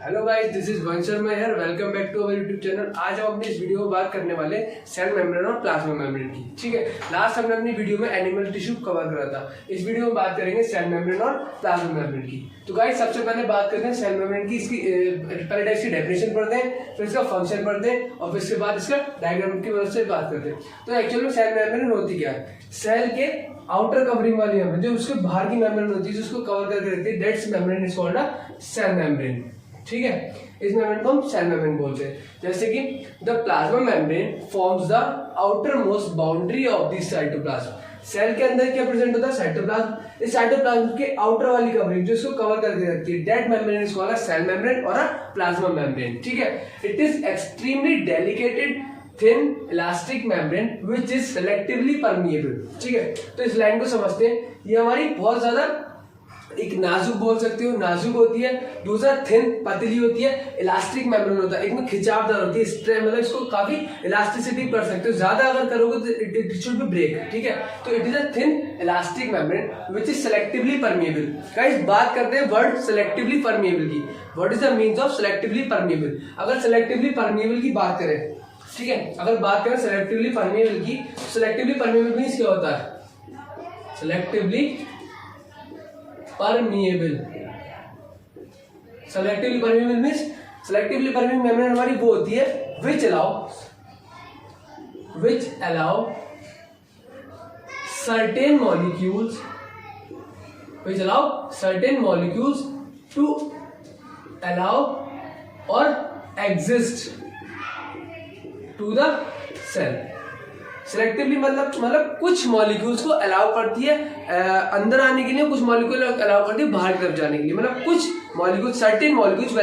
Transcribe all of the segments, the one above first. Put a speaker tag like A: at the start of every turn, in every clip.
A: Hello guys, this is Vansh Sharma here. Welcome back to our YouTube channel. आज हम अपनी इस वीडियो में बात करने वाले सेल मेम्ब्रेन और प्लाज्मा मेम्ब्रेन की। ठीक है, लास्ट हमने अपनी वीडियो में एनिमल टिश्यू कवर करा था। इस वीडियो में बात करेंगे सेल मेम्ब्रेन और प्लाज्मा मेम्ब्रेन की। तो गाइस, सबसे पहले बात करते हैं सेल मेम्ब्रेन की। इसकी पहले इसकी डेफिनेशन पढ़ते हैं, फिर इसका फंक्शन पढ़ते हैं और फिर इसके बाद इसका डायग्राम की मदद से बात करते हैं। तो एक्चुअल में सेल मेम्ब्रेन होती क्या है? सेल के आउटर कवरिंग वाली मेम्ब्रेन, जो उसके बाहर की मेम्ब्रेन होती है, जिसको कवर करके रखती है, that's membrane is called a cell membrane. ठीक है, इस मेम्ब्रेन को हम सेल मेम्ब्रेन बोलते हैं। जैसे कि the plasma membrane forms the outermost boundary of the cytoplasm. Cell के अंदर क्या प्रेजेंट होता है? साइटोप्लाज्म। इस साइटोप्लाज्म के आउटर वाली कवरिंग जो इसको कवर करके रखती है, that membrane is called a cell membrane or a plasma membrane. ठीक है, it is extremely delicated thin elastic membrane which is selectively permeable. ठीक है, तो इस लाइन को समझते हैं। ये हमारी बहुत ज्यादा एक नाजुक बोल सकते हो, नाजुक होती है। दूसरा थिन, पतली होती है। इलास्टिक मेम्ब्रेन होता है, एक में खिंचावदार होती है, मतलब इसको काफी इलास्टिसिटी कर सकते हो। ज्यादा अगर करोगे तो इट शुड बी ब्रेक। ठीक है, तो it is a thin elastic membrane which is selectively permeable. Guys, बात करते हैं वर्ड सेलेक्टिवली परमिएबल की। What is the means of selectively permeable? अगर सेलेक्टिवली परमिएबल की बात करें, ठीक है, अगर बात करें सेलेक्टिवली परमिएबल की, सेलेक्टिवली परमिएबल मीन्स क्या होता है? Selectively permeable, selectively permeable means selectively permeable membrane हमारी वो होती है which allow certain molecules to allow or exist to the cell। Selectively मतलब कुछ मॉलिक्यूल्स को अलाउ करती है अंदर आने के लिए, कुछ मॉलिक्यूल अलाउ करती है बाहर की तरफ जाने के लिए। मतलब कुछ molecule, certain molecules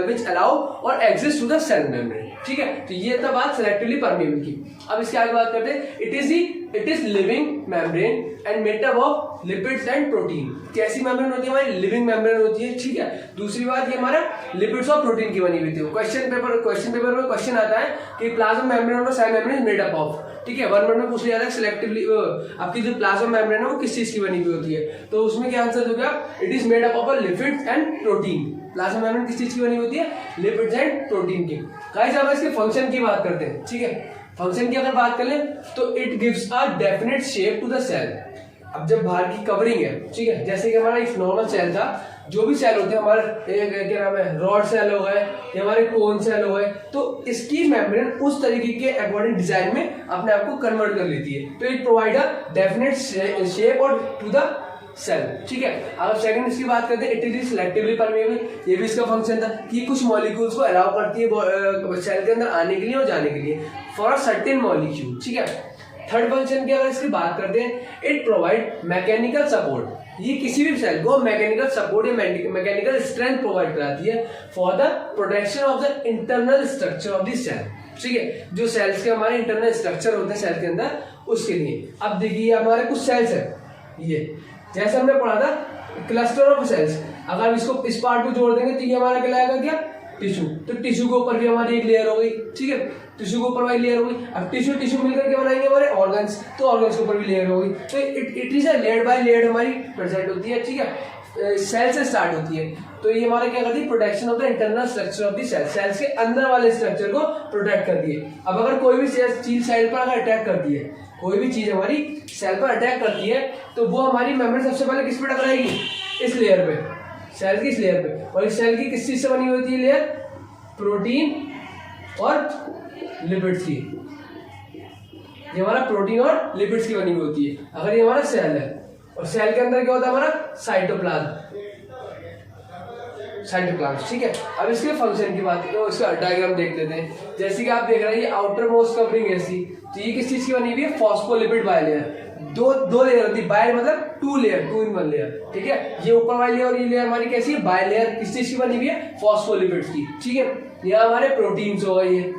A: which allow or exist to the cell membrane. ठीक है, तो ये था बात सिलेक्टिवली परमिएबल की। अब इसके आगे बात करते हैं। It is living membrane and made up of lipids and protein. कैसी मेम्ब्रेन होती है? हमारी लिविंग मेम्ब्रेन होती है। ठीक है, दूसरी बात, ये हमारा लिपिड्स और प्रोटीन की बनी हुई थी। क्वेश्चन पेपर में क्वेश्चन आता है कि प्लाज्मा मेम्ब्रेन और cell membrane made up of. ठीक है, 1 मिनट में पूछ लिया जाता है सिलेक्टिवली आपकी जो प्लाज्मा मेम्ब्रेन है वो किस चीज की बनी हुई होती है। तो उसमें क्या आंसर हो गया? It is made up of lipids and protein. Plasma membrane किस चीज की बनी होती है? लिपिड्स एंड प्रोटीन की। गाइस, अब इसके फंक्शन की बात करते हैं। ठीक है, फंक्शन की अगर बात कर ले तो it gives a definite shape to the cell. अब जब बाहर की कवरिंग है, ठीक है, जैसे कि हमारा एक नॉर्मल सेल था, जो भी सेल होते हैं हमारे, क्या नाम है, रॉड सेल हो गए या हमारे कोन सेल हो गए, तो इसकी मेम्ब्रेन उस तरीके के अकॉर्डिंग डिजाइन में अपने आप को कन्वर्ट कर लेती है। तो it provide a definite shape और टू द सेल। ठीक है, अगर सेकंड इसकी बात करते हैं, इट इज सिलेक्टिवली परमिएबल। ये भी इसका फंक्शन था कि कुछ मॉलिक्यूल्स को अलाउ करती है सेल के अंदर आने के लिए और जाने के लिए फॉर अ सर्टेन मॉलिक्यूल। ठीक है, थर्ड फंक्शन की अगर इसकी बात करते हैं, इट प्रोवाइड मैकेनिकल सपोर्ट। ये किसी भी सेल को मैकेनिकल सपोर्ट या मैकेनिकल स्ट्रेंथ प्रोवाइड कराती है for the protection of the internal structure of the cell. ठीक है, जो सेल्स के हमारे इंटरनल स्ट्रक्चर होते हैं सेल के अंदर, उसके लिए। अब देखिए, हमारे कुछ सेल्स है, ये जैसे हमने पढ़ा था क्लस्टर ऑफ सेल्स। अगर इसको इस पार्ट को जोड़ देंगे तो ये हमारा कहलाएगा क्या? टिश्यू। तो टिश्यू के ऊपर भी हमारी एक लेयर हो गई। ठीक है, टिश्यू के ऊपर वाली लेयर हो गई। अब टिश्यू मिलकर के बनाएंगे हमारे ऑर्गन्स, तो ऑर्गन्स के ऊपर भी लेयर हो गई। तो it is a layer by layer हमारी प्रेजेंट होती है। ठीक है, सेल से स्टार्ट होती है। तो ये हमारा क्या करती है? Protection of the internal structure of the cell. Cells के अंदर वाले स्ट्रक्चर को प्रोटेक्ट करती है। अब अगर कोई भी चीज सेल पर अगर अटैक करती है, कोई भी चीज हमारी सेल पर अटैक करती है, तो वो हमारी मेम्ब्रेन सबसे पहले किस पे टकराएगी? इस लेयर पे, सेल की इस लेयर पे। और इस सेल की किस चीज से बनी होती है लेयर? प्रोटीन और लिपिड्स की। ये हमारा प्रोटीन और लिपिड्स की बनी हुई होती है अगर ये हमारा सेल है। और सेल के अंदर क्या होता है? हमारा साइटोप्लाज्म। ठीक है, अब इसके फंक्शन की बात तो इसका डायग्राम देख लेते हैं। जैसे कि आप देख रहे हैं, ये आउटर मोस्ट कवरिंग ऐसी, तो ये किस चीज की बनी हुई है? Phospholipid bilayer. दो लेयर होती है, बाय मतलब 2 लेयर, 2 in 1 लेयर। ठीक है, ये ऊपर वाली लेयर और ये लेयर हमारी कैसी है? By layer. किस चीज की बनी हुई है? फॉस्फोलिपिड्स की। ठीक है, यहाँ हमारे प्रोटीन्स हो गए ये।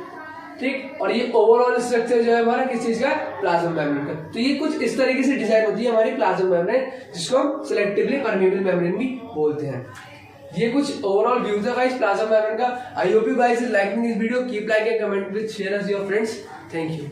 A: ठीक, और ये ओवरऑल स्ट्रक्चर जो है हमारा किस चीज का? प्लाज्मा मेम्ब्रेन का। तो ये कुछ इस तरीके से डिजाइन होती है हमारी प्लाज्मा मेम्ब्रेन, जिसको हम सिलेक्टिवली परमिएबल मेम्ब्रेन भी बोलते हैं। ये कुछ ओवरऑल व्यूज है गाइस प्लाज्मा मेम्ब्रेन का। I hope you guys is liking this video. Keep liking, comment with share us your friends. Thank you.